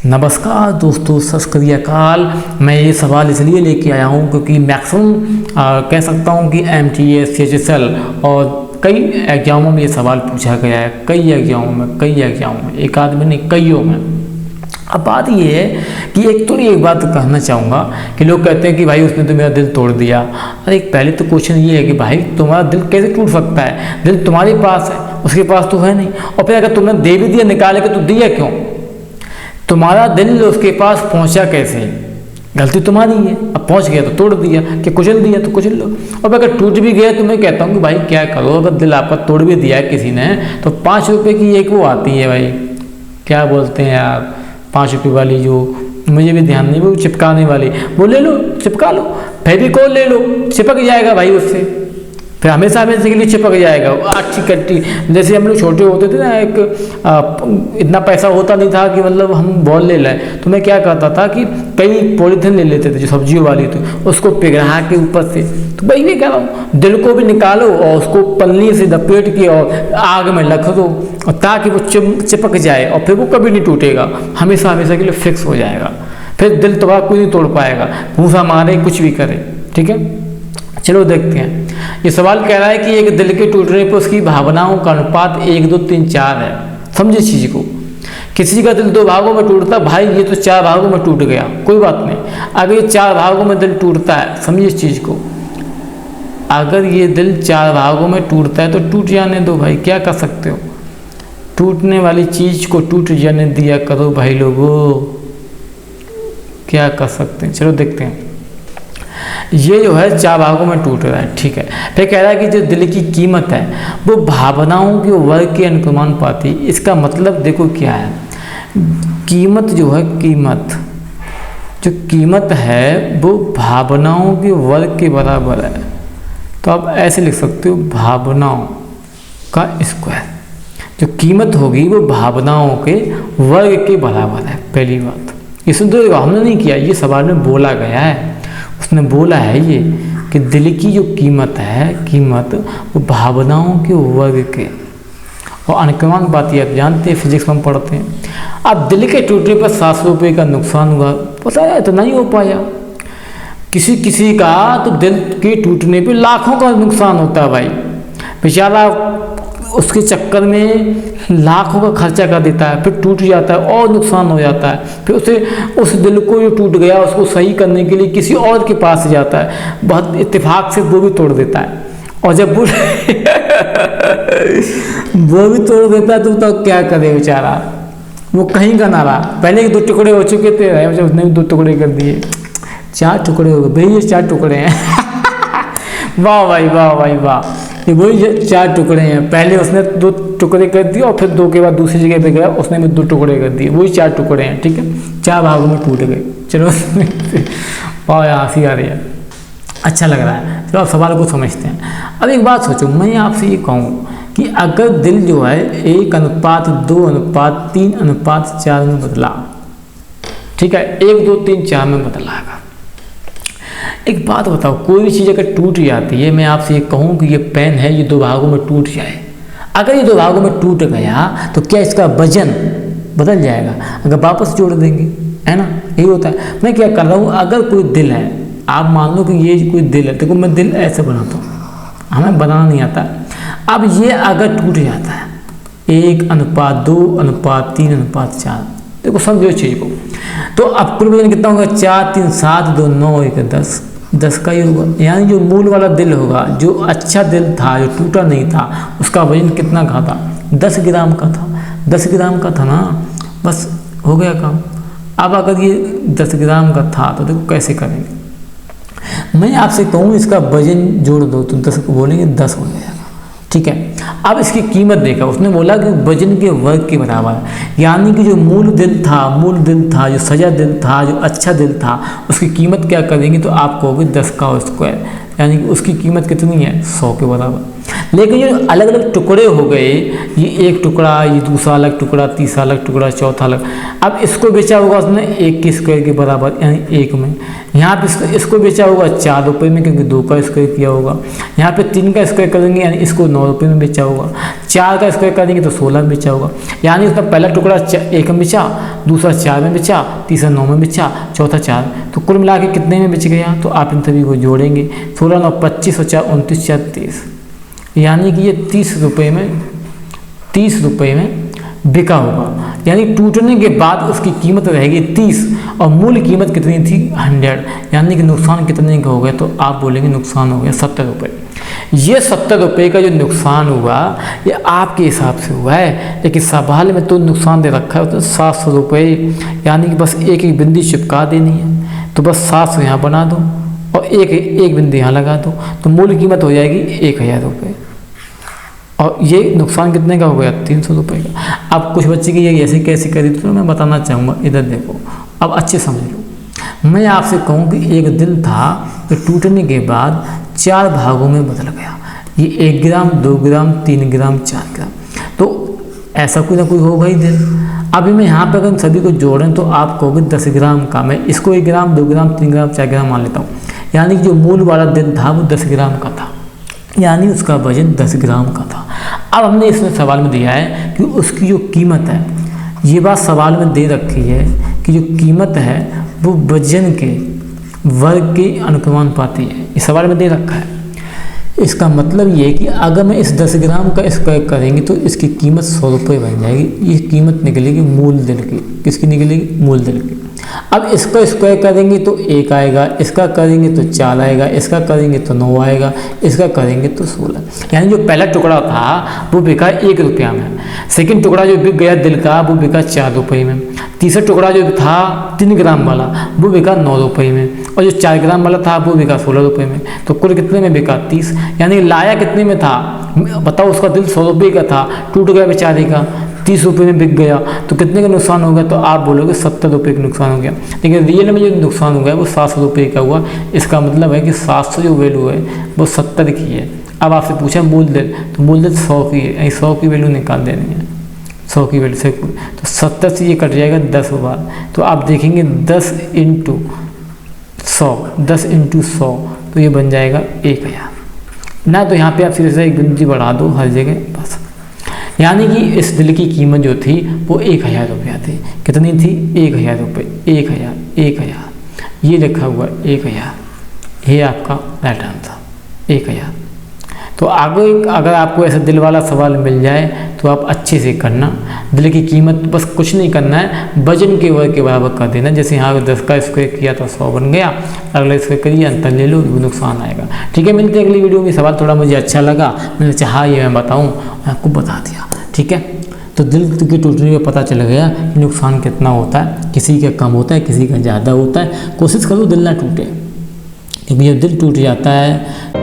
नमस्कार दोस्तों, सत श्री अकाल। मैं ये सवाल इसलिए लेके आया हूँ क्योंकि मैक्सिमम कह सकता हूँ कि MTS, CHSL और कई एग्जामों में ये सवाल पूछा गया है। कई एग्जामों में, एक आदमी नहीं, कईयों में। अब बात ये है कि एक बात कहना चाहूँगा कि लोग कहते हैं कि भाई उसने तो मेरा दिल तोड़ दिया। अरे पहले तो क्वेश्चन ये है कि भाई तुम्हारा दिल कैसे टूट सकता है? दिल तुम्हारे पास है, उसके पास तो है नहीं। और फिर अगर तुमने दे भी दिया, निकाल के, तो दिया क्यों? तुम्हारा दिल उसके पास पहुंचा कैसे? गलती तुम्हारी है। अब पहुंच गया तो तोड़ दिया, कि कुचल दिया तो कुचल लो। और अगर टूट भी गया तो मैं कहता हूँ कि भाई क्या करो, अगर दिल आपका तोड़ भी दिया है किसी ने, तो 5 रुपये की एक वो आती है भाई, क्या बोलते हैं यार, 5 रुपये वाली, जो मुझे भी ध्यान नहीं, वो चिपकाने वाली, वो ले लो, चिपका लो। फेविकोल ले लो, चिपक जाएगा भाई उससे, फिर हमेशा के लिए चिपक जाएगा। अच्छी कट्टी, जैसे हम लोग छोटे होते थे ना, इतना पैसा होता नहीं था कि मतलब हम बॉल ले लें, तो मैं क्या करता था कि कई पॉलीथिन ले लेते थे जो सब्जियों वाली थी, उसको पिघला के ऊपर से, तो भाई मैं कह रहा हूँ दिल को भी निकालो और उसको पन्नी से लपेट के और आग में रख दो, और ताकि वो चिपक जाए, और फिर वो कभी नहीं टूटेगा, हमेशा के लिए फिक्स हो जाएगा। फिर दिल तुम्हारा कोई नहीं तोड़ पाएगा, भूसा मारे, कुछ भी करे। ठीक है, चलो देखते हैं। ये सवाल कह रहा है कि एक दिल के टूटने पर उसकी भावनाओं का अनुपात 1, 2, 3, 4 है। समझे चीज को। किसी का दिल 2 भागों में टूटता, भाई ये तो 4 भागों में टूट गया, कोई बात नहीं। अगर ये 4 भागों में दिल टूटता है, समझिए इस चीज को, अगर ये दिल 4 भागों में टूटता है तो टूट जाने दो भाई, क्या कर सकते हो? टूटने वाली चीज को टूट जाने दिया करो भाई लोगों, क्या कर सकते हैं। चलो देखते हैं। ये जो है 4 भागों में टूट रहा है, ठीक है। फिर कह रहा है कि जो दिल की कीमत है वो भावनाओं के वर्ग के अनुपाती। इसका मतलब देखो क्या है, कीमत जो है, कीमत है वो भावनाओं के वर्ग के बराबर है। तो आप ऐसे लिख सकते हो, भावनाओं का स्क्वायर। जो कीमत होगी वो भावनाओं के वर्ग के बराबर है। पहली बात ये सुन दो, हमने नहीं किया, ये सवाल में बोला गया है, उसने बोला है ये कि दिल की जो कीमत है, वो भावनाओं के वर्ग के, और अनुक्रमान बात ये आप जानते हैं, फिजिक्स में हम पढ़ते हैं। अब दिल के टूटने पर 700 रुपये का नुकसान हुआ, पता है तो नहीं हो पाया। किसी का तो दिल के टूटने पे लाखों का नुकसान होता है भाई, बेचारा उसके चक्कर में लाखों का खर्चा कर देता है, फिर टूट जाता है और नुकसान हो जाता है। फिर उस दिल को जो टूट गया उसको सही करने के लिए किसी और के पास जाता है, बहुत इत्तेफाक से वो भी तोड़ देता है। और जब वो भी तोड़ देता है तो क्या करे बेचारा, वो कहीं का ना रहा। पहले 2 टुकड़े हो चुके थे, जब उसने 2 टुकड़े कर दिए, 4 टुकड़े हो गए भाई, ये 4 टुकड़े हैं। वाह भाई, वाह भाई वाह, ये वही 4 टुकड़े हैं। पहले उसने 2 टुकड़े कर दिए और फिर 2 के बाद दूसरी जगह पे गया, उसने भी 2 टुकड़े कर दिए, वही 4 टुकड़े हैं। ठीक है, 4 भागों में टूट गए। चलो वाह यार, हंसी आ रही है, अच्छा लग रहा है। चलो अब सवाल को समझते हैं। अब एक बात सोचो, मैं आपसे ये कहूँ कि अगर दिल जो है 1:2:3:4 में बदला, ठीक है, 1, 2, 3, 4 में बदलाएगा। एक बात बताओ, कोई भी चीज़ अगर टूट जाती है, मैं आपसे ये कहूँ कि ये पेन है, ये 2 भागों में टूट जाए, अगर ये 2 भागों में टूट गया तो क्या इसका वजन बदल जाएगा? अगर वापस जोड़ देंगे, है ना, यही होता है। मैं क्या कर रहा हूँ, अगर कोई दिल है, आप मान लो कि ये कोई दिल है, देखो मैं दिल ऐसे बनाता हूँ, हमें बनाना नहीं आता। अब ये अगर टूट जाता है 1:2:3:4, देखो समझो इस चीज़ को, तो अब कुल वजन कितना होगा? 4, 3, 7, 2, 9, 1, 10 का ही होगा। यानी जो मूल वाला दिल होगा, जो अच्छा दिल था, जो टूटा नहीं था, उसका वजन कितना का था? 10 ग्राम का था। 10 ग्राम का था ना, बस हो गया काम। अब अगर ये 10 ग्राम का था तो देखो कैसे करेंगे। मैं आपसे कहूँ इसका वजन जोड़ दो तो 10 को बोलेंगे 10 हो जाएगा, ठीक है। अब इसकी कीमत देखा, उसने बोला कि वजन के वर्ग के बराबर है, यानी कि जो मूल दिल था, जो सजा दिल था, जो अच्छा दिल था, उसकी कीमत क्या करेंगे तो आप कहोगे 10 का स्क्वायर, यानी कि उसकी कीमत कितनी है? 100 के बराबर। लेकिन ये अलग अलग टुकड़े हो गए, ये एक टुकड़ा, ये दूसरा अलग टुकड़ा, तीसरा अलग टुकड़ा, चौथा अलग। अब इसको बेचा होगा उसने 1 के स्क्वायर के बराबर यानी 1 में। यहाँ पे इसको बेचा होगा 4 रुपये में क्योंकि 2 का स्क्वायर किया होगा। यहाँ पे 3 का स्क्वायर करेंगे यानी इसको 9 रुपये में बेचा होगा। 4 का स्क्वायर करेंगे तो 16 में बेचा होगा। यानी उसका पहला टुकड़ा 1 में बेचा, दूसरा 4 में बेचा, तीसरा 9 में बेचा, चौथा 4। तो कुल मिला के कितने में बेच गया? तो आप इन सभी को जोड़ेंगे। 16 9 25 और 4 29 4 30, यानी कि ये 30 रुपये में बिका होगा। यानी टूटने के बाद उसकी कीमत रहेगी 30 और मूल कीमत कितनी थी? 100। यानी कि नुकसान कितने का हो गया? तो आप बोलेंगे नुकसान हो गया 70 रुपये। ये 70 रुपये का जो नुकसान हुआ ये आपके हिसाब से हुआ है, लेकिन सवाल में तो नुकसान दे रखा है तो 700 रुपये, यानी कि बस एक एक बिंदी चिपका देनी है। तो बस 700 यहाँ बना दो और एक बिंदी यहाँ लगा दो, तो मूल कीमत हो जाएगी 1000 रुपये। और ये नुकसान कितने का हो गया? 300 रुपये का। अब कुछ बच्चे की ये ऐसे कैसे करी तो मैं बताना चाहूँगा, इधर देखो, अब अच्छे समझ लो। मैं आपसे कहूँ कि एक दिल था तो टूटने के बाद 4 भागों में बदल गया। ये 1 ग्राम, 2 ग्राम, 3 ग्राम, 4 ग्राम, तो ऐसा कोई ना कोई होगा ही दिल। अभी मैं यहाँ पर अगर सभी को जोड़ें तो आप कहोगे 10 ग्राम का। मैं इसको 1 ग्राम, 2 ग्राम, 3 ग्राम, 4 ग्राम मान लेता हूँ। यानी कि जो मूल वाला दिल था वो 10 ग्राम का था, यानी उसका वजन 10 ग्राम का था। अब हमने इसमें सवाल में दिया है कि उसकी जो कीमत है, ये बात सवाल में दे रखी है कि जो कीमत है वो वजन के वर्ग के अनुपाती है, ये सवाल में दे रखा है। इसका मतलब ये है कि अगर मैं इस 10 ग्राम का स्क्वायर करेंगे तो इसकी कीमत 100 रुपये बन जाएगी। ये कीमत निकलेगी मूल दिल की। किसकी निकलेगी? मूल दिल की। अब इसका स्क्वायर करेंगे तो 1 आएगा, इसका करेंगे तो 4 आएगा, इसका करेंगे तो 9 आएगा, इसका करेंगे तो 16। यानी जो पहला टुकड़ा था वो बिका 1 रुपया में, सेकंड टुकड़ा जो बिक गया दिल का वो बिका 4 रुपये में, तीसरा टुकड़ा जो था 3 ग्राम वाला वो बिका 9 रुपये में, और जो 4 ग्राम वाला था वो बिका 16 रुपये में। तो कुल कितने में बिका? 30। यानी लाया कितने में था बताओ? उसका दिल 100 रुपये का था, टूट गया बेचारे का, 30 रुपये में बिक गया, तो कितने का नुकसान हो गया? तो आप बोलोगे 70 रुपये का नुकसान हो गया। लेकिन रियल में जो नुकसान हो गया वो 700 रुपये का हुआ। इसका मतलब है कि 700 जो वैल्यू है वो 70 की है। अब आपसे पूछा मूल दिल, तो मूल दिल 100 की है, 100 की वैल्यू निकाल देनी है, 100 की वैल्यू से तो 70 से ये कट जाएगा 10 बार। तो आप देखेंगे 10 × 100, 10 × 100, तो ये बन जाएगा 1000 ना। तो यहाँ पे आप सीधे से एक बिंदी बढ़ा दो हर जगह बस। यानी कि इस दिल की कीमत जो थी वो 1000 रुपया थी। कितनी थी? 1000 रुपये। 1000 ये लिखा हुआ 1000, ये आपका राइट आंसर 1000। तो आगे अगर आपको ऐसा दिल वाला सवाल मिल जाए तो आप अच्छे से करना। दिल की कीमत बस कुछ नहीं करना है, वजन के वर्ग के बराबर कर देना। जैसे यहाँ 10 का स्क्वायर किया तो 100 बन गया, अगला स्क्वायर करिए अंतर ले लो, वो नुकसान आएगा। ठीक है, मिलते हैं अगली वीडियो में। सवाल थोड़ा मुझे अच्छा लगा, मैंने चाहा ये मैं बताऊँ, मैं आपको बता दिया। ठीक है, तो दिल के टूटने में पता चल गया कि नुकसान कितना होता है, किसी का कम होता है, किसी का ज़्यादा होता है। कोशिश करो दिल ना टूटे, क्योंकि जब दिल टूट जाता है